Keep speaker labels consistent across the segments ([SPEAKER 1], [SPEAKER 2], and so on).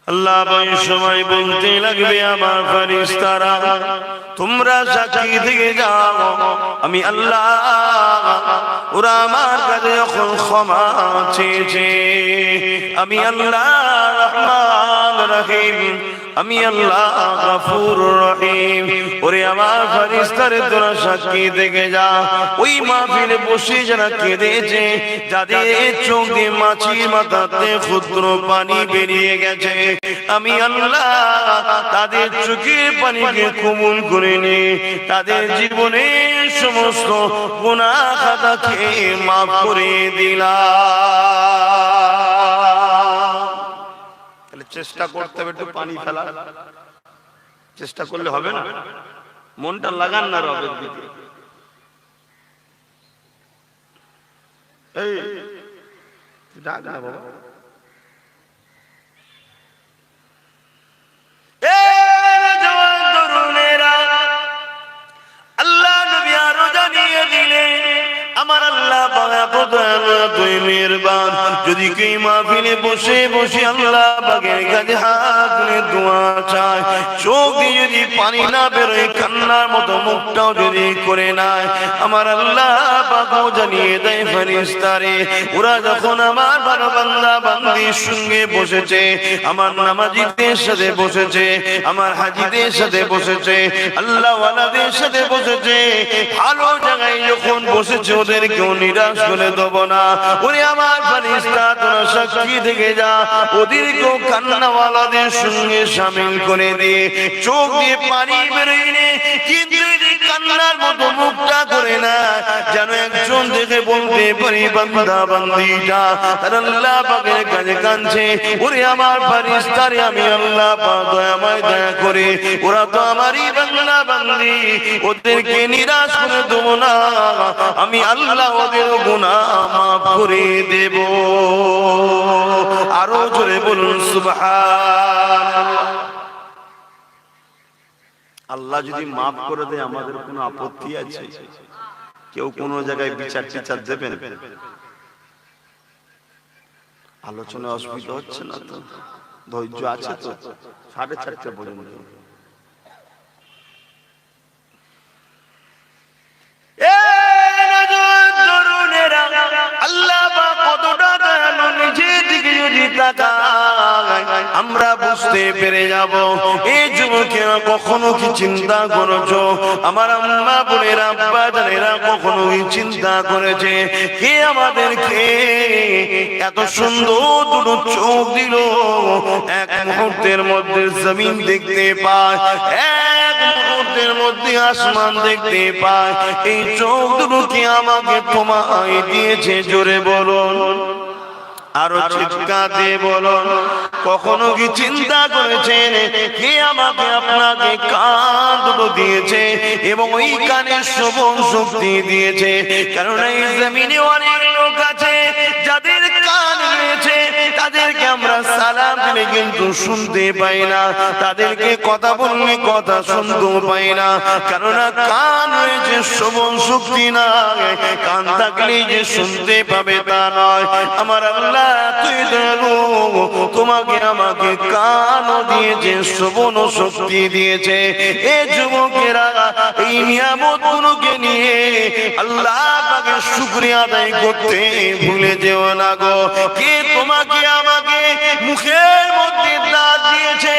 [SPEAKER 1] আল্লাহ ওই সময় বলতে লাগবে আমার ফেরেশতারা তোমরা সাক্ষী থেকে যাও আমি আল্লাহ ওরা আমার কাছে যখন ক্ষমা চেয়েছে আমি আল্লাহ রহমান রহিম আমি আল্লাহ গফুর রহিম ওরে আমার ফেরেশতারে তোরা সাক্ষী থেকে যা ওই মাহফিলে বসে যারা কেঁদেছে যাদের চোখ দিয়ে মাছির মাথাতে ক্ষুদ্র পানি বেরিয়ে গেছে আমি আল্লাহ তাদের চোখের পানিকে কবুল করে নে তাদের জীবনের সমস্ত গুনাহ খাতাকে মাফ করে দিলাম। তাহলে চেষ্টা করতে হবে একটু পানি ফেলা, চেষ্টা করলে হবে না, মনটা লাগান না রবের দিকে। এই ডাক না বাবা, আল্লাহ নবী আরো জানিয়ে দিলেন আমার আল্লাহ যদি কেউ মাহফিলে বসে বসে আল্লাহ পাকের কাছে হাত তুলে দোয়া চায়, চোখ দিয়ে যদি পানি না বেরোয়, কান্নার মতো মুখটাও যদি করে নাই, আমার আল্লাহ পাকও জানিয়ে দেয় ফেরেশতারে ওরা যখন আমার ভালো বান্দা বান্দির সঙ্গে বসেছে, আমার নামাজীদের সাথে বসেছে, আমার হাজীদের সাথে বসেছে, আল্লাহ ওয়ালাদের সাথে বসেছে, ভালো জায়গায় যখন বসেছে ওদেরকেও নিরাশ করে দেব না। ওরে আমার ফেরেশতা তোরা সাক্ষী থেকে যা ওদেরকেও কান্নাওয়ালাদের সঙ্গে শামিল করে দিয়ে চোখ দিয়ে পানি বেরোয়, কিন্তু কান্নার মতো মুখটা করে না, যেন একজন দেখে বলতে পারি বান্দা বান্দিটা তার আল্লাহ পাকের কাছে কাঁদছে। ওরে আমার ফেরেশতারে আমি আল্লাহ পাক দয়াময় দয়া করে ওরা তো আমারই বান্দা বান্দি, ওদেরকে নিরাশ করে দেব না, আমি আল্লাহ ওদের গুনাহ মাফ করে দেব। আরো জোরে বলুন সুবহানাল্লাহ। আল্লাহ যদি মাফ করে দেয় আমাদের কোনো আপত্তি আছে? কেউ কোনো জায়গায় বিচার টিচার দেবেন? আলোচনা অসুবিধা হচ্ছে না তো? ধৈর্য আছে তো? 4:30 পর্যন্ত আমরা বুঝতে পেরে যাব। এই যুবকেরা কখনো কি চিন্তা করেছো, আমার আম্মা বোনেরা আব্বা জানেরা কখনো কি চিন্তা করেছে কে আমাদেরকে এত সুন্দর দুটো চোখ দিল, এক মুহূর্তের মধ্যে জমিন দেখতে পায়, এক মুহূর্তের মধ্যে আসমান দেখতে পায়, এই চোখ দুটো কি আমাকে তোমায় দিয়েছে? জোরে বলুন, আরো চিৎকার দিয়ে বলুন। কখনো কি চিন্তা করেছেন কে আমাকে আপনাকে কান দুটো দিয়েছে এবং ওই কানের শ্রবণ শক্তি দিয়েছে? কারণ এই জমিনে অনেক লোক আছে যাদের কান রয়েছে, তাদেরকে আমরা সালাম দিলে কিন্তু শুনতে পাই না, তাদেরকে কথা বললে কথা শুনতেও পাই না, কারণ কান রয়েছে শ্রবণ শক্তি না, কান থাকলেই যে শুনতে পাবে তা নয়। আমার আল্লাহ তুই দয়ালু, তোমাকে আমাকে কানও দিয়েছে, শ্রবণ শক্তি দিয়েছে। এই যুবকেরা এই নিয়ামতগুলোকে নিয়ে আল্লাহ পাকের শুকরিয়া আদায় করতে ভুলে যেও না গো। কে তোমাকে আমাকে মুখের মধ্যে দাঁত দিয়েছে,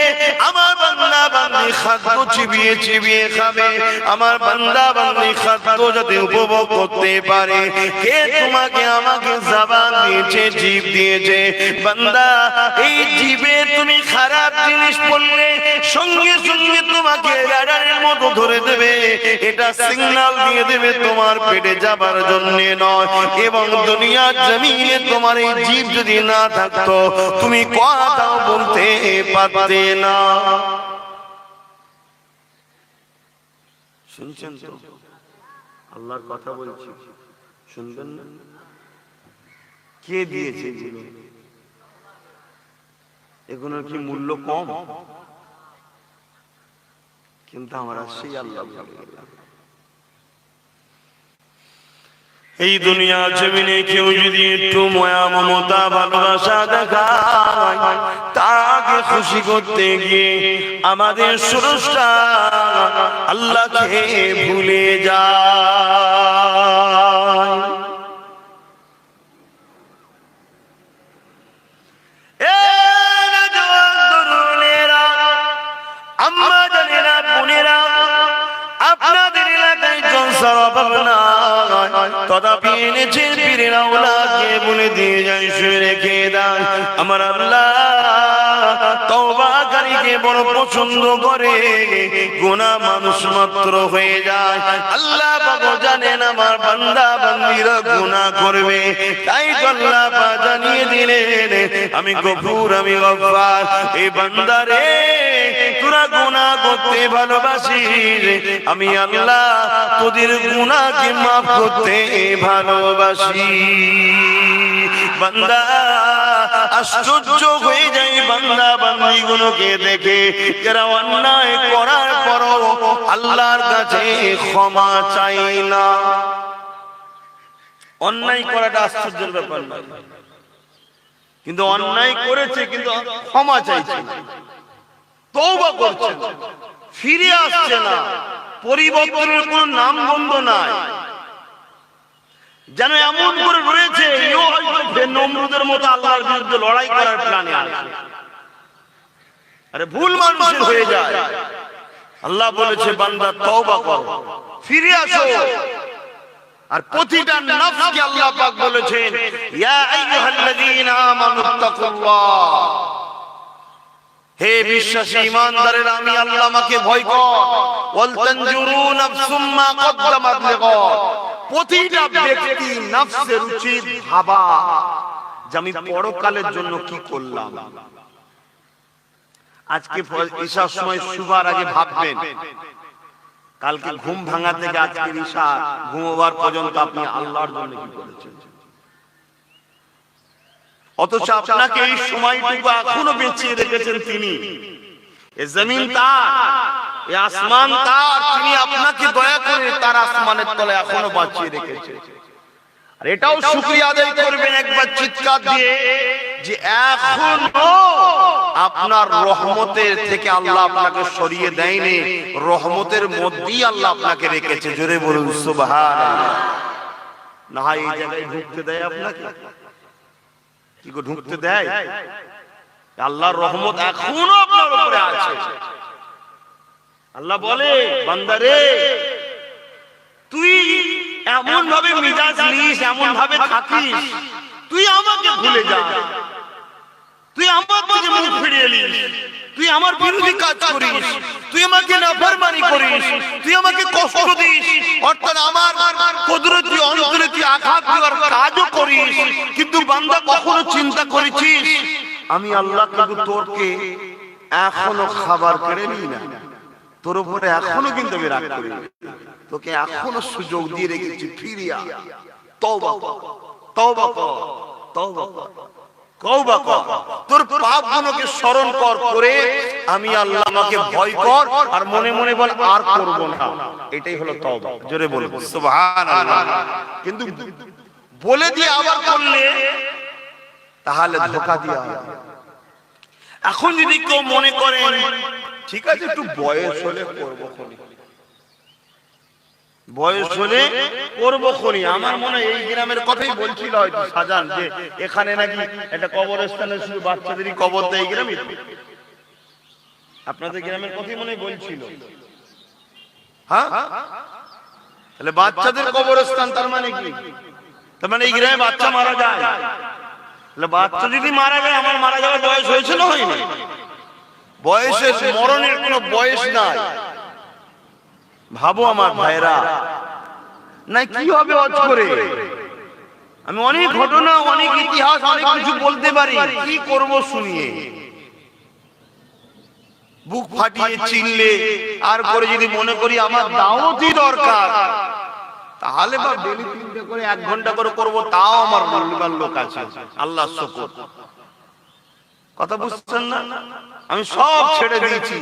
[SPEAKER 1] আমার বান্দা বান্দি খাদ্য চিবিয়ে চিবিয়ে খাবে, আমার বান্দা বান্দি খাদ্য যাতে উপভোগ করতে পারে? কে তোমাকে আমাকে জবান দিয়েছে, জিভ দিয়েছে? বান্দা এই জিভে তুমি খারাপ জিনিস বললে সঙ্গে সঙ্গে তোমাকে রাডারের মতো ধরে দেবে, এটা সিগন্যাল দিয়ে দেবে তোমার পেটে যাবার জন্য নয়। এবং দুনিয়ার জমিনে তোমার এই জিভ যদি না থাকতো তুমি কথাও বলতে পারতে না। শুনছেন তো? আল্লাহর কথা বলছি, শুনবেন না? কে দিয়েছে এগুলোর কি মূল্য কম? কিন্তু আমরা সেই আল্লাহ বলে গেলাম। এই দুনিয়া জমিনে কেউ যদি একটু মায়া মমতা ভালোবাসা দেখায়, তাকে খুশি করতে গিয়ে আমাদের স্রষ্টা আল্লাহকে ভুলে যায়। আম্মা জানেরা, বোনেরা, আপনাদের এলাকায় জলসার অভাব নাই, তথাপি এনেছে পীরের আওলাদকে বলে দিয়ে যায় শুয়ে রেখে দাও। আমার আল্লাহ তওবাকারীকে বড় পছন্দ করে, গুনাহ মানুষ মাত্র হয়ে যায়। আল্লাহ পাক জানেন আমার বান্দা বান্দীরা গুনাহ করবে, তাই তো আল্লাহ পাক জানিয়ে দিলেন আমি গফুর, আমি গফফার। এই বান্দারে তোরা গুনাহ করতে ভালোবাসিস, আমি আল্লাহ তোদের গুনাহকে মাফ করতে ভালোবাসি। বান্দা আশ্চর্য হয়ে যায় বান্দা বান্দীগুলোকে দেখে, যারা অন্যায় করার পরও আল্লাহর কাছে ক্ষমা চায় না। অন্যায় করাটা আশ্চর্যের ব্যাপার নয়, কিন্তু অন্যায় করেছে কিন্তু ক্ষমা চাইছে, তওবা করছে, ফিরে আসছে না, পরিবর্তনের কোন নাম গন্ধ নাই। যেন এমন করে রয়েছে নমরুদের মতো আল্লাহর বিরুদ্ধে লড়াই করার প্ল্যানে আছে। আরে ভুল মানুষের হয়ে যায়। আল্লাহ বলেছে বান্দা তওবা করো, ফিরে আসো। আর প্রতিটা নফসকে আল্লাহ পাক বলেছেন ইয়া আইয়ুহাল্লাযীনা আমানুত্তাকুল্লাহ, হে বিশ্বাসী ঈমানদারেরা আমি আল্লাহ, আমাকে ভয় কর। ওয়াল তানজুরু নাফসুম মা কদ্দামাত লিগাদ, প্রতিটা ব্যক্তি নফসের উচিত ভাবা যে আমি পরকালের জন্য কি করলাম। আজকে ঈশার সময় শুবার আগে ভাববেন, কালকে ঘুম ভাঙা থেকে আজকে ঈশা ঘুমোবার পর্যন্ত আপনি আল্লাহর জন্য কি করেছেন। অথচ আপনাকে এই সময়টুকু এখনো বেঁচিয়ে রেখেছেন তিনি। এ জমিন তার, এ আসমান তার, তিনি আপনাকে দয়া করে তার আসমানের তলে এখনো বাঁচিয়ে রেখেছেন। আর এটাও শুকরিয়া আদায় করবেন একবার চিৎকার দিয়ে যে এখনো আপনার রহমতের থেকে আল্লাহ আপনাকে সরিয়ে দেয়নি, রহমতের মধ্যেই আল্লাহ আপনাকে রেখেছে। জোরে বলুন সুবহানাল্লাহ। না এই জায়গায় ঢুকতে দেয় আপনাকে? কি গো ঢুকতে দেয়? আল্লাহর রহমত এখনো আপনার উপরে আছে। আল্লাহ বলে বান্দারে তুই এমন ভাবে মিজাজ নিস, এমন ভাবে থাকিস, তুই আমাকে ভুলে যা, তুই আমার দিকে মুখ ফিরিয়ে নিস, তুই আমার বিরোধী কাজ করিস, তুই আমাকে নাফরমানি করিস, তুই আমাকে কষ্ট দিস, অর্থাৎ আমার কুদরতি অন্তরে তুই আঘাত দেওয়ার কাজও করিস। কিন্তু বান্দা কখনো চিন্তা করেছিস আমি আল্লাহ কিন্তু তোরকে এখনো খাবার কেড়ে নিই না, তোর উপরে এখনো কিন্তু আমি রাগ করি, তোকে এখনো সুযোগ দিয়ে রেখেছি, ফিরিয়া তওবা কর, তওবা কর, তওবা কর, তওবা কর, তোর পাপগুলোকে স্মরণ কর, করে আমি আল্লাহ আমাকে ভয় কর আর মনে মনে বল আর করব না। এটাই হলো তওবা। জোরে বলুন সুবহানাল্লাহ। কিন্তু বলে দিয়ে আবার করলে তাহলে ধোঁকা দিয়া হবে। এখন যদি কেউ মনে করেন ঠিক আছে একটু বয়স হলে করবো খনি, বয়স হলে করবো খনি, আমার মনে হয় এই গ্রামের কথাই বলছিল হয়তো সাজান, যে এখানে নাকি একটা কবরস্থানে শুধু বাচ্চাদেরই কবর দেয়। এই গ্রামে আপনাদের গ্রামের কথাই মনে বলছিল। হ্যাঁ, তাহলে বাচ্চাদের কবরস্থান তার মানে কি? তার মানে এই গ্রামে বাচ্চা মারা যায়। তাহলে বাচ্চা যদি মারা যায়, আমার মারা যাওয়ার বয়স হয়েছিল হয়নি? বয়সের মরণের কোনো বয়স নাই। ভাবো আমার ভাইরা, না কি হবে অজ করে? আমি অনেক ঘটনা, অনেক ইতিহাস, অনেক কিছু বলতে পারি, কি করব শুনিয়ে বুক ফাটিয়ে চিনলে আর করে যদি মনে করি আমার দাওয়াতই দরকার, তাহলে বা ডেলি 3টে করে 1 ঘন্টা করে করব, তাও আমার মূল্যবান লোক আছে। আল্লাহ শুকর, কথা বুঝছেন না? আমি সব ছেড়ে দিয়েছি,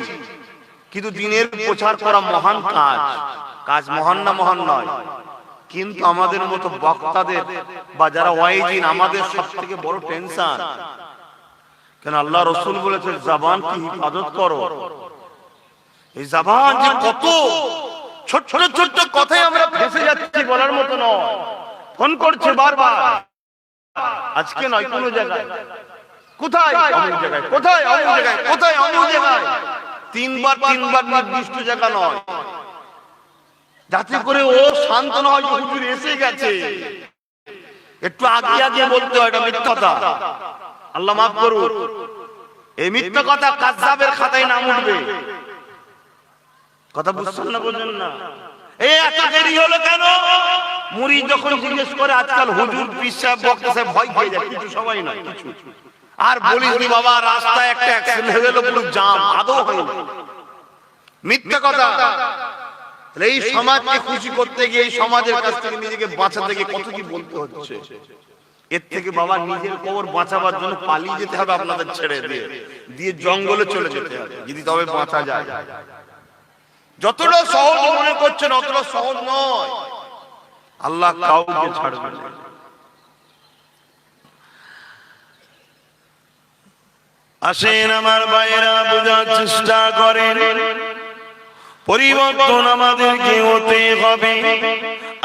[SPEAKER 1] কিন্তু দিনের প্রচার করা মহান কাজ। কাজ মহান না মহান নয়, কিন্তু আমাদের মতো বক্তাদের বা যারা ওয়াইজিন, আমাদের সবথেকে বড় টেনশন কেন আল্লাহ রাসূল বলেছেন জবান কি হিফাজত করো। এই জবান যে কত ছোট ছোট ছোট কথাই আমরা ফেসে যাচ্ছি, বলার মতো নয়। ফোন করছে বারবার, আজকে নয় কোন জায়গায়, কোথায় অমুক জায়গায়, কোথায় অমুক জায়গায়, কোথায় অমুক জায়গায়, তিনবার নির্দিষ্ট জায়গা নয়, যাতে করে ও শান্ত না হয়, হুজুর এসে গেছে। একটু আগে আগে বলতে হয়, এটা মিথ্যা কথা, আল্লাহ মাফ করুন। এই মিথ্যা কথা কাযযাবের খাতায় নাম উঠবে। কথা বুঝছেন না, বোঝেন না? এই এত দেরি হলো কেন? মুরিদ যখন জিজ্ঞেস করে, আজকাল হুজুর পীর সাহেব বক্তা সাহেব ভয় খেয়ে যায়, কিছু সবাই না কিছু। আর বলিস নি বাবা, রাস্তায় একটা অ্যাক্সিডেন্ট হয়ে গেল, পুরো জাম, আদৌ হয় না, মিথ্যা কথা। এই সমাজকে খুশি করতে গিয়ে, এই সমাজের কাছ থেকে নিজেকে বাঁচাতে গিয়ে কত কি বলতে হচ্ছে। এর থেকে বাবা নিজের কবর বাঁচাবার জন্য পালিয়ে যেতে হবে, আপনাদের ছেড়ে দিয়ে জঙ্গলে চলে যেতে হবে, যদি তবে বাঁচা যায়। যতটা সহজ মনে করছেন অতটা সহজ নয়, আল্লাহ কাউকে ছাড়বে না। আসেন আমার ভাইয়েরা, বোঝার চেষ্টা করেন, পরিবর্তন আমাদেরকে হতে হবে।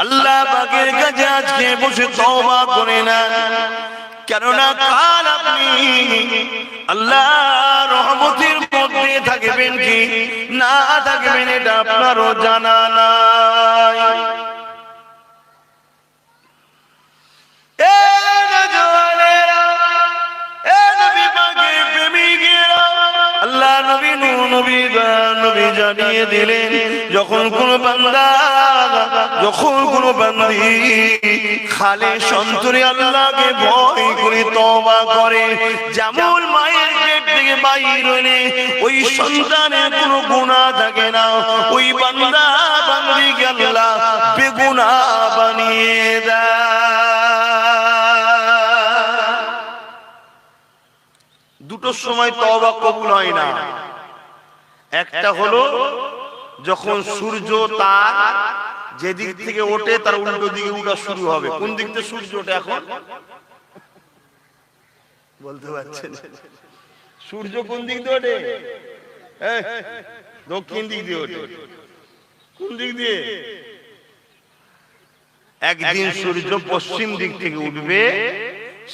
[SPEAKER 1] আল্লাহ পাকের কাছে আজকে বসে তওবা করে না, কেননা কাল আপনি আল্লাহ রহমতের মধ্যে থাকবেন কি না থাকবেন এটা আপনারও জানা নাই। আল্লাহ নবী জানিয়ে দিলেন, যখন কোন বান্দা, যখন কোন বান্দি খালিস অন্তরে আল্লাহকে ভয় করে তওবা করে, যেমন মায়ের পেট থেকে বাইর হলে ওই সন্তানের কোনো গুনাহ থাকে না, ওই বান্দা বান্দিকে আল্লাহ বেগুনাহ বানিয়ে দেয়। দুটো সময় তওবা কবুল হয় না। একটা হলো যখন সূর্য তার যেদিক থেকে ওঠে তার উল্টো দিকে উঠা শুরু হবে। কোন দিক থেকে সূর্য ওঠে এখন বলতে পারছেন? সূর্য কোন দিক দিয়ে ওঠে? দক্ষিণ দিক দিয়ে ওঠে। কোন দিক দিয়ে? একদিন সূর্য পশ্চিম দিক থেকে উঠবে,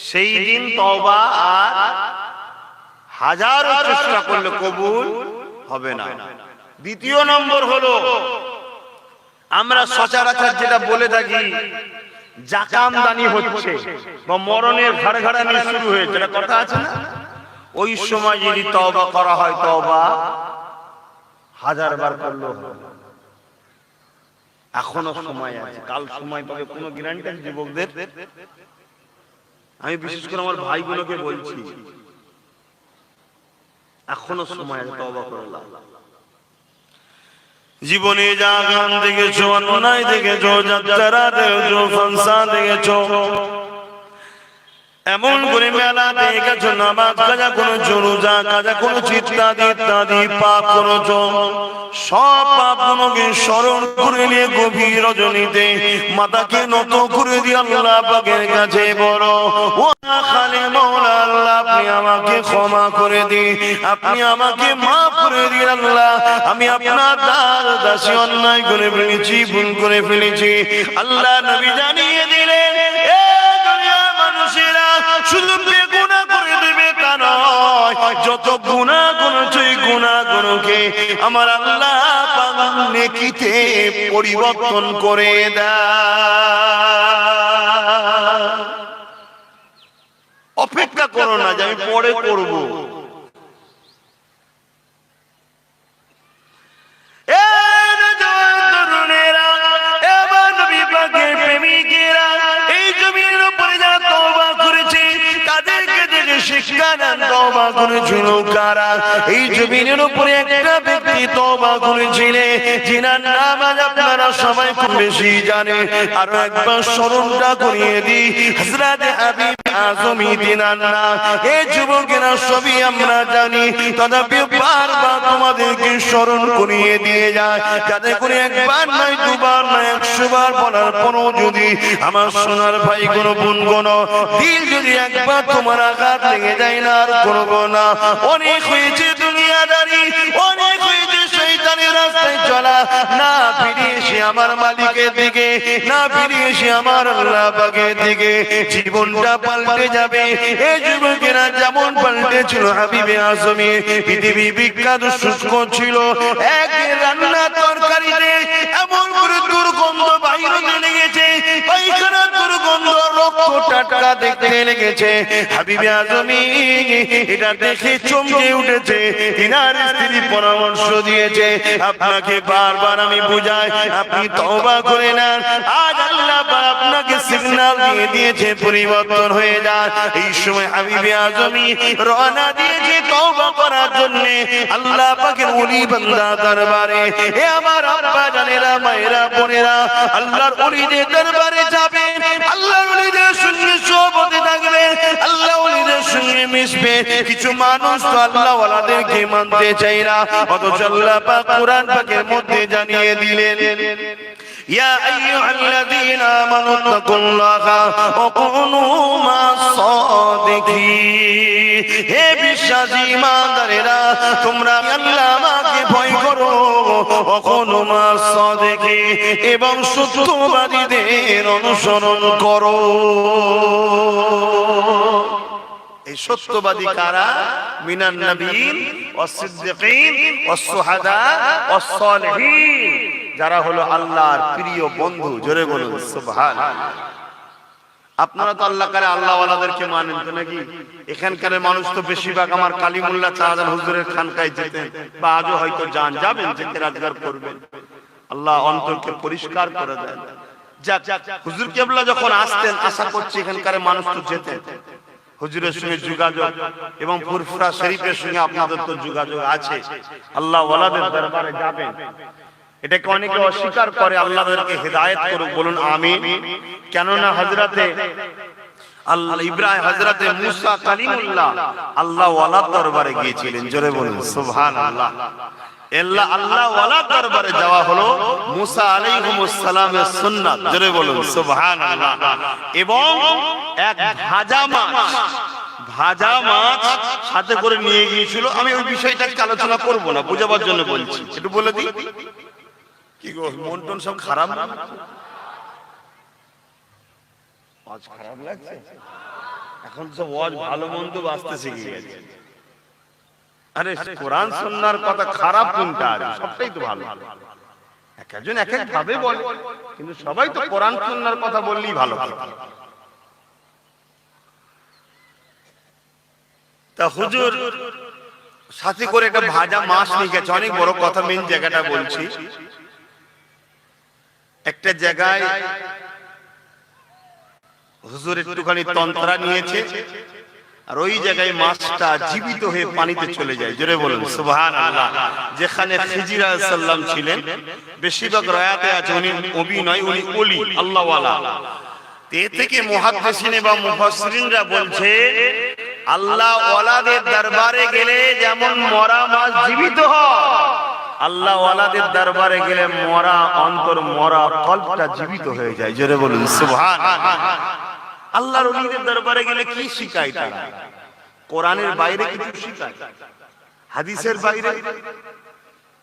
[SPEAKER 1] সেই দিন তওবা আর হাজারো চেষ্টা করলে কবুল হবে না। দ্বিতীয় নম্বর হলো, আমরা সচরাচর যেটা বলে থাকি জাকামদানি হচ্ছে বা মরণের ঘাড়ঘাড়ানি শুরু হয়েছে, এটা কথা আছে না? ওই সময় যদি তওবা করা হয়, তওবা হাজারবার করলেও হবে। এখনো সময় আছে, কাল সময় পাবে কোনো গ্যারান্টি আছে যুবকদের? আমি বিশেষ করে আমার ভাইগুলোকে বলছি, এখনো সময় আছে, তওবা করো। জীবনে যা গান দেখেছো, অন্যায় দেখেছো, যাত্রা দেখেছো, ফাংশন দেখেছো, এমন করে মেলা দেখেছো, নামাজ কাজা করেছো, রোজা কাজা করেছো, ইত্যাদি ইত্যাদি পাপ করেছো, সব পাপগুলোকে স্মরণ করে নিয়ে গভীর রজনীতে মাথাকে নত করে দিয়ে আল্লাহ পাকের কাছে বড় ও খালি মওলা আল্লাহ, আপনি আমাকে ক্ষমা করে দিন, আপনি আমাকে মাফ করে দিন আল্লাহ, আমি আপনার দাসী, অন্যায় করে ফেলেছি, ভুল করে ফেলেছি। আল্লাহ নবী জানিয়ে দিলেন, এ দুনিয়ার মানুষেরা শুধু বেগুনাহ করে দেবে তা নয়, যত গুনাহ করেছো এই গুনাহগুলোকে আমার আল্লাহ পাক নেকিতে পরিবর্তন করে দেয়। অপেক্ষা করো না যে আমি পরে করব। এই জমির উপরে যারা তওবা করেছে তাদেরকে দেখে শিক্ষা নেন, তওবা করেছিল কারা? এই জমিনের উপরে একটা ব্যক্তি তওবা করেছিলেন, যিনার নাম আজ আপনারা সবাই খুব বেশি জানেন। আরো একবার স্মরণটা করিয়ে দিই, হযরত হাবিব আজমি দিনার নাম। এই যুবকেরা সবই আমরা জানি, তথাপি বারবার তোমাদেরকে স্মরণ করিয়ে দিয়ে যায়, যাতে করে একবার নয়, দুবার নয়, 100 বার বলার পরও যদি আমার সোনার ভাই কোনো বোন কোনো দিল যদি একবার তোমার আঘাত লেগে যায় আর করবো না। অনেক হয়েছে দুনিয়াদারি, অনেক হয়েছে শয়তানের রাস্তায় চলা, না ফিরে এসে আমার মালিকের দিকে, না ফিরে এসে আমার আল্লাহ পাকের দিকে। জীবনটা পাল্টে যাবে। এই যুবকেরা যেমন পাল্টেছিল হাবিবে আজমি, পৃথিবী বিখ্যাত শুষ্ক ছিল, এক রান্না তরকারিতে এমন করে দুর্গন্ধ বাইরে লেগেছে, পায়খানা দুর্গন্ধ, রক্ত টাটকা দেখতে লেগেছে। হাবিবে আজমি এটা দেখে চমকে উঠেছে। তিনার স্ত্রী পরামর্শ দিয়েছে, আপনাকে বারবার আমি বুঝাই, আপনি তওবা করে নেন। আজ আল্লাহ পাক আপনাকে সিগন্যাল দিয়ে দিয়েছে, পরিবর্তন হয়ে যান। এই সময় হাবিবে আজমি রওনা দিয়েছে তওবা করার জন্য আল্লাহ পাকের ওলি বান্দা দরবারে। এ আমার আব্বা জানেরা, মায়েরা, বোনেরা, আল্লাহর ওলিদের দরবারে যাবে, আল্লাহর ওলিদের সঙ্গে সোহবতে থাকবে, আল্লাহ ওলিদের সঙ্গে মিশবে। কিছু মানুষ তো আল্লাহ ওয়ালাদেরকে মানতে চায় না, অথচ আল্লাহ পাক কোরআন পাকের মধ্যে জানিয়ে দিলেন, ইয়া আইয়ুহাল্লাযীনা আমানু তাকুল্লাহা ওয়া কুনু মাস-সাদিকিন। হে বিশ্বাসী ঈমানদারেরা, তোমরা আল্লাহ আমাকে ভয় করো, ওয়া কুনু মাস-সাদিকিন, এবং সত্যবাদীদের অনুসরণ করো। এই সত্যবাদী কারা? মিনান নবীন ওয়াস সিদ্দিকিন ওয়াস শুহাদা ওয়াস সালিহিন, যারা হলো আল্লাহর প্রিয় বন্ধু। জোরে বলুন সুবহানাল্লাহ। আপনারা তো আল্লাহ কারে আল্লাহ ওয়ালাদেরকে মানেন তো নাকি? এখানকার মানুষ তো বেশিরভাগ আমার কালিমুল্লাহ চাঁদান হুজুরের খানকায় যেতেন, বা আজও হয়তো যাবেন, যেতে রাজগার করবেন। আল্লাহ অন্তরকে পরিষ্কার করে দেন। যাক, হুজুর কেবলা যখন আসতেন, আশা করছি এখানকার মানুষ তো যেতেন। হুজুরের সঙ্গে যোগাযোগ এবং ফুরফুরা শরীফের সঙ্গে আপনাদের তো যোগাযোগ আছে। আল্লাহ ওয়ালাদের দরবারে যাবেন, এটাকে অনেকে অস্বীকার করে। আল্লাহকে হেদায়েত করুক, বলুন আমিন। কেননা হযরতে আল্লাহ ইব্রাহিম, হযরতে মুসা কালিমুল্লাহ আল্লাহ ওয়ালার দরবারে গিয়েছিলেন। জোরে বলুন সুবহানাল্লাহ। আল্লাহ ওয়ালার দরবারে যাওয়া হলো মুসা আলাইহিস সালামের সুন্নাত। জোরে বলুন সুবহানাল্লাহ। এবং এক ভাজা মাছ সাথে করে নিয়ে গিয়েছিল। আমি ওই বিষয়টাকে আলোচনা করব না, বোঝাবার জন্য বলছি। একটু বলে দিই, কি গো মন টন সব খারাপ না? আজ খারাপ লাগছে? এখন সব ওয়াজ ভালো মন্দ বাঁচতে শিখে গেছে। আরে কোরআন সুন্নাহর কথা খারাপ কোনটা? সবটাই তো ভালো। একজন এক এক ভাবে বলে, কিন্তু সবাই তো কোরআন সুন্নাহর কথা বললেই ভালো। তা হুজুর সাথে করে একটা ভাজা মাছ নিয়ে গেছে। অনেক বড় কথা, মেন জায়গাটা বলছি। একটা জায়গায় হুজুর একটুখানি তন্ত্রা নিয়েছে, আর ওই জায়গায় মাছটা জীবিত হয়ে পানিতে চলে যায়। জোরে বলুন সুবহানাল্লাহ। যেখানে খিজির আলাইহিস সালাম ছিলেন, বেশিরভাগ রায়াতে আছে উনি নবী নয়, উনি ওলি, আল্লাহ ওয়ালা। এ থেকে মুহাদ্দিসিন বা মুফাসসিরিনরা বলছে, আল্লাহ ওয়ালাদের দরবারে গেলে যেমন মরা মাছ জীবিত হয়, আল্লাহ ওয়ালাদের দরবারে গেলে মরা অন্তর, মরা কলবটা জীবিত হয়ে যায়। জোরে বলুন সুবহানাল্লাহ। আল্লাহর ওলিদের দরবারে গেলে কি শিখায় তারা? কোরআনের বাইরে কিছু শিখায়, হাদিসের বাইরে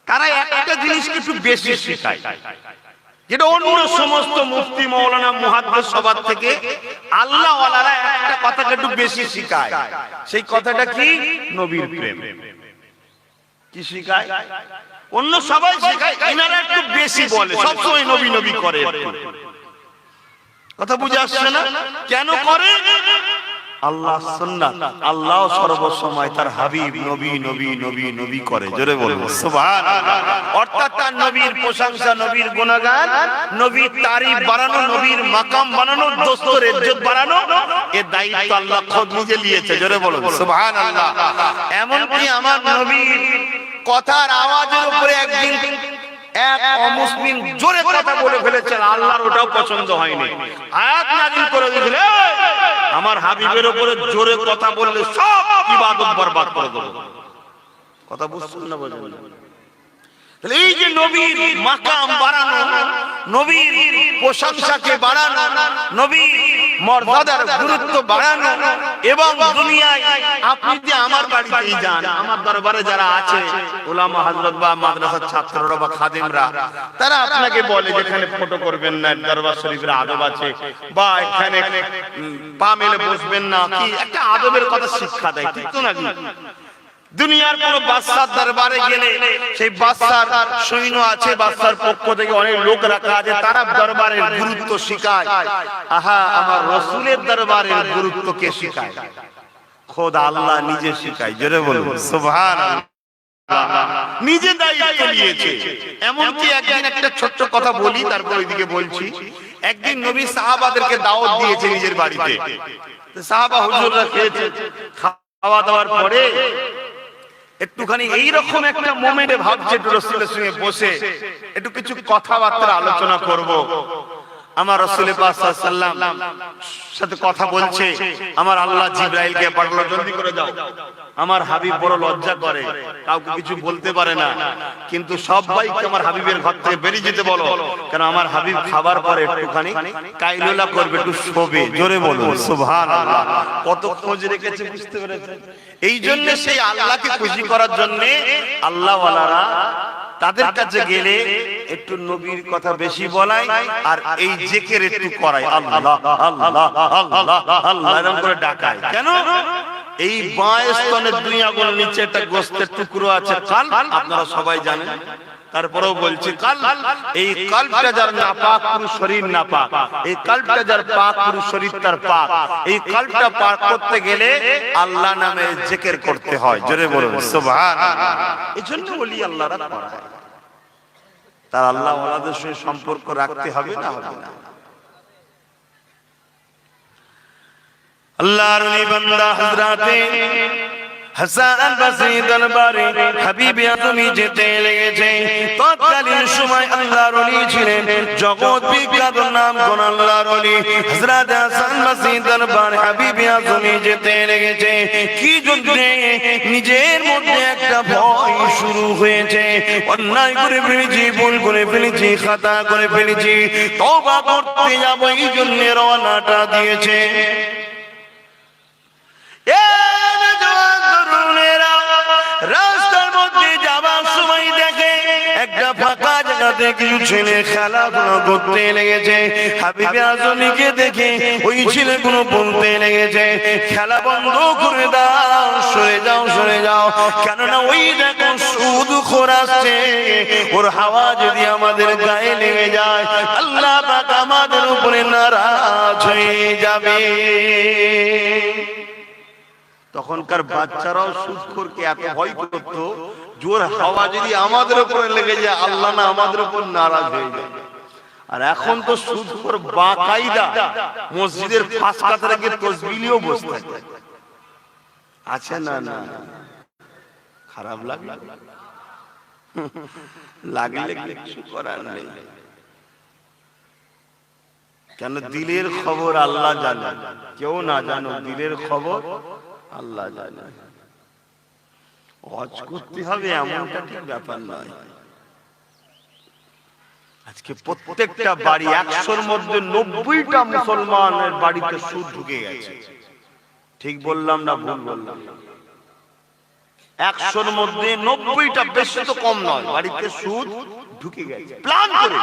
[SPEAKER 1] তারা একটা জিনিস কিছু বেশি শিখায়, যেটা অন্য সমস্ত মুফতি মাওলানা মুহাদ্দিস সবার থেকে আল্লাহ ওয়ালারা একটা কথাকে একটু বেশি শিখায়। সেই কথাটা কি? নবীর প্রেম। কি শিখায়? অন্য সবাই শিখায়, এনারা একটু বেশি বলে, সবসময় নবী নবী করে। কথা বুঝে আসছে না? কেন করে? আল্লাহ সুন্নাত, আল্লাহ সর্বসময় তার হাবিব নবী নবী নবী নবী করে। জোরে বলুন সুবহানাল্লাহ। অর্থাৎ তার নবীর প্রশংসা, নবীর গুণগান, নবীর তারিফ বাড়ানো, নবীর মাকাম বানানো, দোস্তর ইজ্জত বাড়ানো, এর দায়িত্ব আল্লাহ খুদ নিজে নিয়েছে। জোরে বলুন সুবহানাল্লাহ। এমন কি আমার নবীর কথার আওয়াজের উপরে একদিন এক অমুসলিম জোরে কথা বলে ফেলেছেন, আল্লাহর ওটাও পছন্দ হয়নি। আয়াত নাযিল করে দিয়েছিলেন, আমার হাবিবের উপরে জোরে কথা বললে সব ইবাদত বরবাদ করে দেব। কথা বুঝছেন না? বুঝেন না? তাহলে এই যে নবীর মাকাম বাড়ানো, নবীর প্রশংসাকে বাড়ানো, নবীর মর্যাদার গুরুত্ব বাড়ানো, এবং দুনিয়ায় আপনি যে আমার বাড়িতেই যান, আমার দরবারে যারা আছে উলামা হযরত বা মাদ্রাসার ছাত্ররা বা খাদেমরা, তারা আপনাকে বলে যেখানে ফটো করবেন না, দরবার শরীফের আদব আছে, বা এখানে পা মেলে বসবেন না, কি একটা আদবের কথা শিক্ষা দেয়, ঠিক তো নাকি? দুনিয়ার কোন বাদশার দরবারে গেলে সেই বাদশার সৈন্য আছে, বাদশার পক্ষ থেকে অনেক লোক রাখা আছে, তারা দরবারের গুরুত্ব শিখায়। আহা, আমার রাসূলের দরবারের গুরুত্ব কে শিখায়? খোদ আল্লাহ নিজে শিখায়। জোরে বলুন সুবহানাল্লাহ। নিজে দায়িত্ব নিয়েছে। এমনকি একদিন একটা ছোট্ট কথা বলি, তারপর ওইদিকে বলছি। একদিন নবী সাহাবাদেরকে দাওয়াত দিয়েছে নিজের বাড়িতে। সাহাবা হুজুররা খেয়েছে, খাওয়া দাওয়ার পরে একটুখানি এইরকম একটা মোমেন্টে ভাবছে একটু রাসূলের সঙ্গে বসে একটু কিছু কথাবার্তা আলোচনা করব। আমার রাসূল পাক সাল্লাল্লাহু আলাইহি ওয়াসাল্লাম সাথে কথা বলছে, আমার আল্লাহ জিবরাইলকে পাঠালো, জলদি করে যাও। আমার হাবিব বড় লজ্জা করে, কাউকে কিছু বলতে পারে না, কিন্তু সবাইকে আমার হাবিবের ঘর থেকে বেরিয়ে যেতে বলো, কারণ আমার হাবিব খাবার পরে একটুখানি কাইলুলা করবে, একটু শোবে। জোরে বলুন সুবহানাল্লাহ। কত খোঁজ রেখেছে, বুঝতে পেরেছেন? এই জন্য সেই আল্লাহকে খুশি করার জন্য আল্লাহ ওয়ালারা তাদের কাছে গেলে একটু নবীর কথা বেশি বলাই, আর এই জিকির একটু করায়, আল্লাহ আল্লাহ আল্লাহ আল্লাহ এরকম করে ডাকায়। কেন? এই বাঁয়ে স্তনের দুই আঙুল নিচে একটা গোশতের টুকরো আছে, কাল, আপনারা সবাই জানেন, তারপরেও বলছি কাল। এই কালটা যার নাপাক, পুরো শরীর নাপাক। এই কালটা যার পাক, পুরো শরীর তার পাক। এই কালটা পাক করতে গেলে আল্লাহ নামে জিকির করতে হয়। জোরে বলুন সুবহানাল্লাহ। এজন্য ওলি আল্লাহরা করায়, তার আল্লাহ ওয়ালাদের সঙ্গে সম্পর্ক রাখতে হবে না, হবে না। আল্লাহর ওলি বান্দা হযরতে হাসান বসরি দরবারে হাবিবে আজমি যেতে লেগেছে। তৎকালীন সময় আল্লাহর ওলি ছিলেন জগৎ বিখ্যাত নাম কোন আল্লাহর ওলি হযরত হাসান বসরি দরবারে হাবিবে আজমি যেতে লেগেছে। কি জন্যে? নিজের মধ্যে একটা ভয় শুরু হয়েছে, অন্যায় করে ফেলেছি, ভুল করে ফেলেছি, খাতা করে ফেলেছি, তওবা করতে যাব, এই জন্য রওনাটা দিয়েছে। রাস্তার মধ্যে যাবার সময় দেখে একটা ফাঁকা জায়গাতে কিছু ছেলে খেলাধুলা করতে লেগেছে। হাবিবে আজমিকে দেখে ওই ছেলেগুলো বলতে লেগেছে, খেলা বন্ধ করে দাও, সরে যাও, সরে যাও, কেননা ওই দেখো সুদখোর আসছে, ওর হাওয়া যদি আমাদের গায়ে লেগে যায় আল্লাহ পাক আমাদের উপরে নারাজ হয়ে যাবে। তখনকার বাচ্চারাও সুদখোরকে এত ভয় করত, জোর হাওয়া যদি আমাদের উপরে লেগে যায় আল্লাহ না আমাদের উপর নারাজ হয়ে যায়। আর এখন তো সুদখোর বাকায়দা মসজিদের পাঁচ কাতারে গিয়ে তাসবিহও বসতে আছে। না না, খারাপ লাগলো, লাগলে কিছু করার নেই। কেন? দিলের খবর আল্লাহ জানে, কেউ না জানো, দিলের খবর আল্লাহ জানে। হজ করতে হবে এমনটা ঠিক ব্যাপার নয়। আজকে প্রত্যেকটা বাড়ি 100-র মধ্যে 90টা মুসলমানের বাড়িতে সুদ ঢুকে গেছে। ঠিক বললাম না ভুল বললাম? 100-র মধ্যে 90টা, বেশি তো কম নয়, বাড়িতে সুদ ঢুকে গেছে প্ল্যান করে।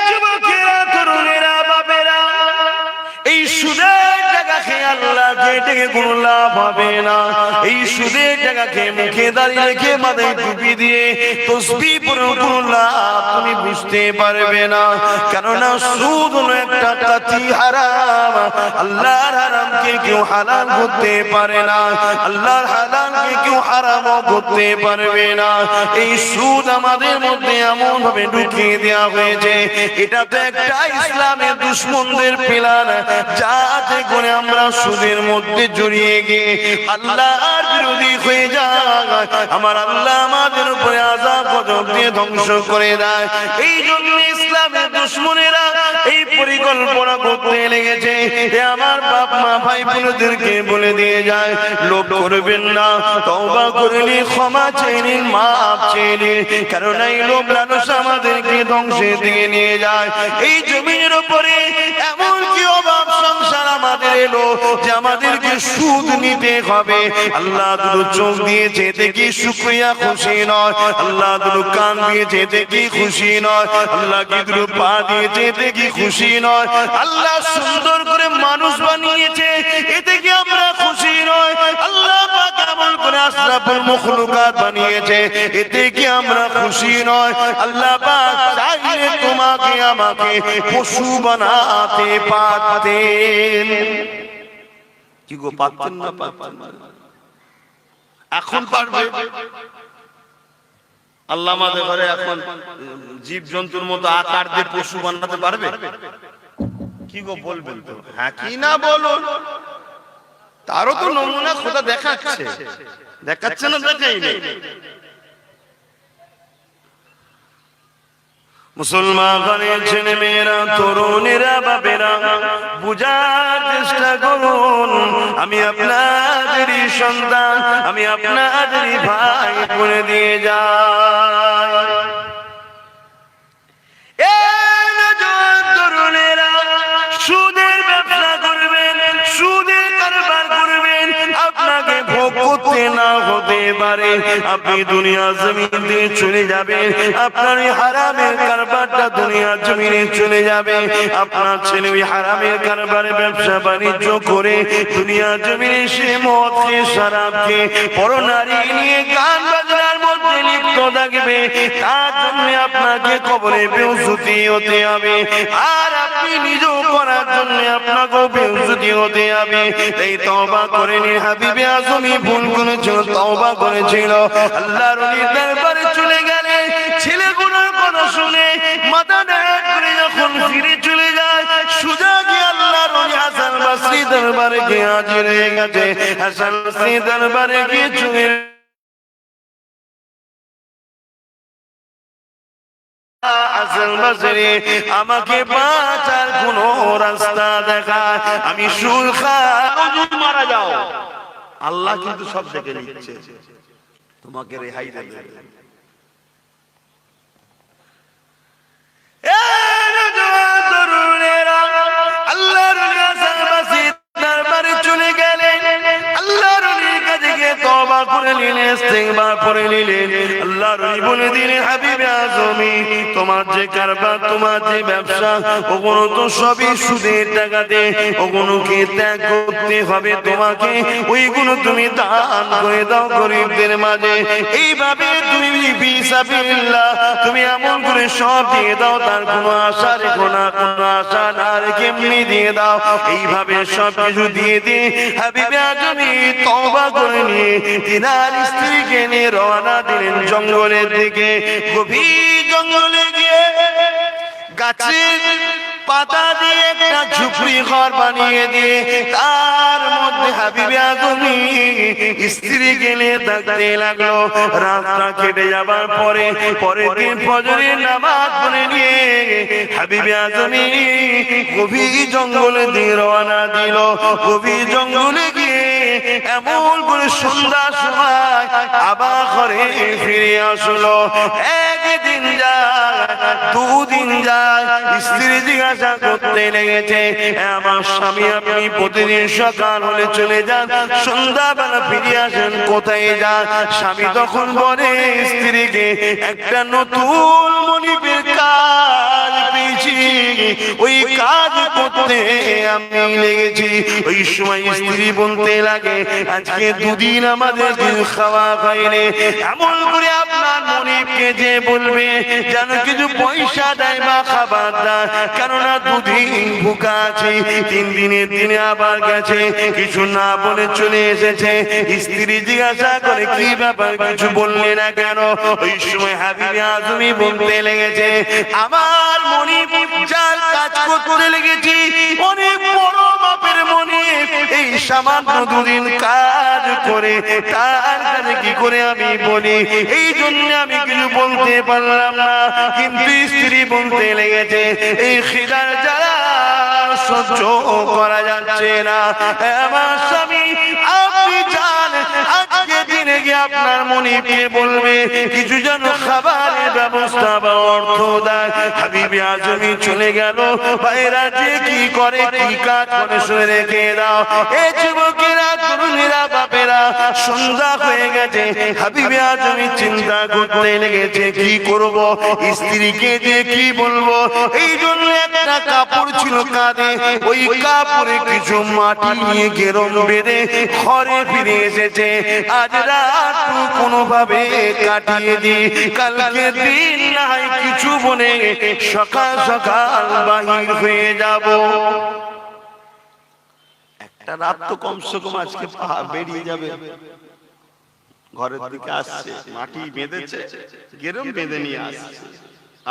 [SPEAKER 1] যুবকেরা, তরুণেরা, বাবেরা, এই সুদের টাকা খেয়ে আল্লাহ ডেকে কোনো লাভ হবে না। এই সুদের টাকা খেয়ে মুখে দাঁড়িয়ে রেখে মাথায় টুপি দিয়ে তাসবিহ পড়ে কোনো লাভ তুমি বুঝতে পারবে না। কেননা সুদ হলো একটা কাতি হারাম। আল্লাহর হারামকে কেউ হালাল করতে পারে না, আল্লাহর হালালকে কেউ হারামও করতে পারবে না। এই সুদ আমাদের মধ্যে এমন ভাবে ঢুকিয়ে দেওয়া হয়েছে, এটা তো একটা ইসলামের দুশমনদের প্ল্যান, যাতে করে আমরা সুদের মধ্যে জড়িয়ে গিয়ে আল্লাহর বিরোধী হয়ে যায়, আমার আল্লাহ আমাদের উপরে আযাব গজব দিয়ে ধ্বংস করে দেয়। এই জন্য ইসলামের দুশমনেরা এই পরিকল্পনা করতে লেগেছে। আমার বাপ মা ভাই বোনদেরকে বলে দিয়ে যায়, লোভ করবেন না, তওবা করলে ক্ষমা চেয়ে নিন, মাফ চেয়ে নিন, কারণ এই লোভ লালসা আমাদেরকে ধ্বংসের দিকে নিয়ে যায়। এই জমিনের উপরে এমন কি অভাব সংসার আমাদের এলো যে আমাদেরকে সুদ নিতে হবে। আল্লাহ দুটো চোখ দিয়েছে দেখি শুকরিয়া খুশি নয়, আল্লাহ দুটো কান দিয়েছে দেখি খুশি নয়, আল্লাহ কি দুটো পা দিয়েছে দেখি খুশি নয়, আল্লাহ সুন্দর করে মানুষ বানিয়েছে এতে কি আমরা খুশি নয়, আল্লাহ পাক এমন করে আশরাফুল মাখলুকাত বানিয়েছে এতে কি আমরা খুশি নয়। আল্লাহ পাক চাইলে তোমাকে আমাকে পশু বানাতে পারতেন। কি গো পারতেন না? পারতেন। এখন পারবে। আল্লাহ আমাদের ঘরে এখন জীব জন্তুর মতো আকার দিয়ে পশু বানাতে পারবে? কি গো বলবেন তো? হ্যাঁ কি না বলুন। তারও তো নমুনা খোদা দেখাচ্ছে, দেখাচ্ছে না? দেখাইনি। মুসলমানের ছেলে মেয়েরা, তরুণেরা, বাবেরা, বুঝার চেষ্টা করুন, আমি আপনাদেরই সন্তান, আমি আপনাদেরই ভাই বলে দিয়ে যাই। তরুণেরা সুদের ব্যবসা করবেন, সুদের কারবার করবেন, আপনাকে ভোগ করতে না হতে পারে, আপনি দুনিয়া জমিন দিয়ে চলে যাবেন, আপনার এই হারামের কারবারটা দুনিয়া জমিনে চলে যাবে। আপনার ছেলে ওই হারামের কারবারে ব্যবসা বাণিজ্য করে দুনিয়া জমিনে সে মদ খেয়ে, শরাব খেয়ে, পরনারী নিয়ে গান বাজনার মধ্যে লিপ্ত থাকবে। তার জন্য আপনাকে কবরে বেউজ্জতি হতে হবে, আর আপনি নিজেও করার জন্য আপনাকেও বেউজ্জতি হতে হবে। তাই তওবা করে নিন। হাবিবে আজমি ভুল করেছিল, তওবা করেছিল, আল্লাহর ওলির দরবারে চলে গেলে ছেলেগুলোর কথা শুনে মাথা ন্যাক করে যখন ফিরে চলে যায়, সোজা গিয়ে আল্লাহর ওলি হাসান বসরি দরবারে গিয়ে হাজির হয়ে গেছে। হাসান বসরি দরবারে গিয়ে চলে হাসান বসরি আমাকে বাঁচার কোন রাস্তা দেখা, আমি সুদ খাই, মারা যাও। আল্লাহ কিন্তু সব দেখে নিচ্ছে, তোমাকে রেহাই দেবে। আল্লাহর দরবারে চলে গেলেন, আল্লাহর কাছে গিয়ে তওবা করে নিলেন, ইস্তিগফার করে নিলেন। আল্লাহর বলে দিলেন, হাবিবে আজমি তোমার যে কারবার, তোমার যে ব্যবসা, ওগুলো তো সবই সুদের টাকাতে, ওগুলোকে ত্যাগ করতে হবে তোমাকে, ওইগুলো তুমি দান করে দাও গরিবদের মাঝে। এইভাবে তুমি ফিসাবিলিল্লাহ তুমি এমন করে সব দিয়ে দাও, তার কোনো আশা রেখো না, কোনো আশা না রেখে এমনি দিয়ে দাও। এইভাবে সব কিছু দিয়ে দিয়ে হাবিবে আজমি তওবা করে নিয়ে তিনার স্ত্রীকে নিয়ে রওনা দিলেন জঙ্গলের দিকে। গভীর জঙ্গলে গিয়ে গাছের পাতা দিয়ে একটা ঝুপড়ি ঘর বানিয়ে দিয়ে তার মধ্যে হাবিবে আজমি স্ত্রী গেলে থাকতে লাগলো। রাতটা কেটে যাবার পরে পরের দিন ফজরের নামাজ পড়ে নিয়ে হাবিবে আজমি গভীর জঙ্গলে দিয়ে রওনা দিল। গভীর জঙ্গলে গিয়ে এমন করে সন্ধ্যার সময় আবার ঘরে ফিরে আসলো। একদিন যায়, দুদিন যায়, স্ত্রী জিজ্ঞাসা করতে লেগেছে, আমার স্বামী আপনি প্রতিদিন সকাল হলে চলে যান, সন্ধ্যাবেলা ফিরে আসেন, কোথায় যান? স্বামী তখন বলে স্ত্রীকে, একটা নতুন মনিবের কাজ পেয়েছি, ওই কাজ করতে আমি লেগেছি। ওই সময় স্ত্রী বলতে লাগে, আজকে দুদিন আমাদের খাওয়া খাইলে, এমন করে আপনার মনিবকে যে বলবে যেন কিছু পয়সা দেয় বা খাবার দেয়, কেননা দুদিন ভুকা আছে, 3 দিনের দিনে আবার গেছে, কিছু না বলে চলে এসেছে। স্ত্রী জিজ্ঞাসা করে, কি ব্যাপার, কিছু বললে না কেন? ওই সময় হাবিবে আজমি বলতে লেগেছে, আমার মনিব যার কাজ করতে লেগেছি, অনেক বড় মাপের মনিব, এই সামান্য দুদিন কাজ করে তার কাছে কি করে আমি বলি, এই জন্য আমি কিছু বলতে পারলাম না। কিন্তু স্ত্রী বলতে লেগেছে, এই খিদার জ্বালা সহ্য করা যাচ্ছে না। আমার স্বামী আপনি যান, আজকে দিনে গিয়ে আপনার মনিবকে বলবে কিছু যেন খাবারের ব্যবস্থা বা অর্থ দেয়। হাবিবে আজমি চলে গেল। ভাইরা যে কি করে কি কাজ করে শুনে রেখে দাও। এই যুবকেরা তরুণীরা বাপেরা সন্ধ্যা হয়ে গেছে, হাবিবে আজমি চিন্তা করতে লেগেছে কি করব, স্ত্রীকে দিয়ে কি বলবো। এই জন্য একটা কাপড় ছিল কাঁধে, ওই কাপড়ে কিছু মাটি নিয়ে গেরম বেঁধে ঘরে ফিরে এসেছে। আজ রাত কোনো ভাবে কাটিয়ে দি, কালকে দিন না হয় কিছু বনে সকাল সকাল বাহির হয়ে যাব। একটা রাত তো কমসে কম আজকে বেরিয়ে যাবে। ঘরের দিকে আসছে, মাটি বেঁধেছে, গেরম বেঁধে নিয়ে আসছে।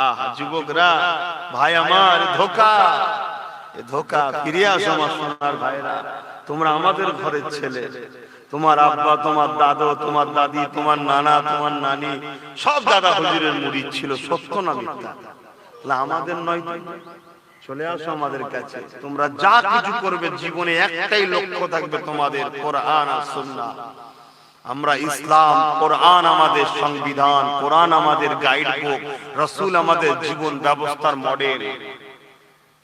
[SPEAKER 1] আহা যুবকরা, ভাই আমার, ধোকা ধোকা, ফিরে আসো আমার সোনার ভাইরা। তোমরা আমাদের ঘরের ছেলে, তোমার আব্বা, তোমার দাদু, তোমার দাদি, তোমার নানা, তোমার নানি সব দাদা হুজুরের মুরিদ ছিল। সত্য না মিথ্যা? আমাদের নয়। চলে আসো আমাদের কাছে। তোমরা যা কিছু করবে জীবনে একটাই লক্ষ্য থাকবে তোমাদের, কোরআন আর সুন্নাহ। আমরা ইসলাম, কোরআন আমাদের সংবিধান, কোরআন আমাদের গাইড বুক, রাসূল আমাদের জীবন ব্যবস্থার মডেল।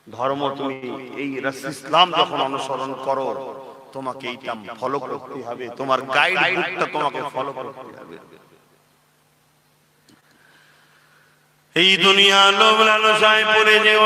[SPEAKER 1] ধর্ম তুমি এই ইসলাম যখন অনুসরণ করো, তোমাকে এইটা ফলো করতে হবে, তোমার গাইড বুকটা তোমাকে ফলো করতে হবে। এই দুনিয়া লোভ লালসায় পড়ে যেও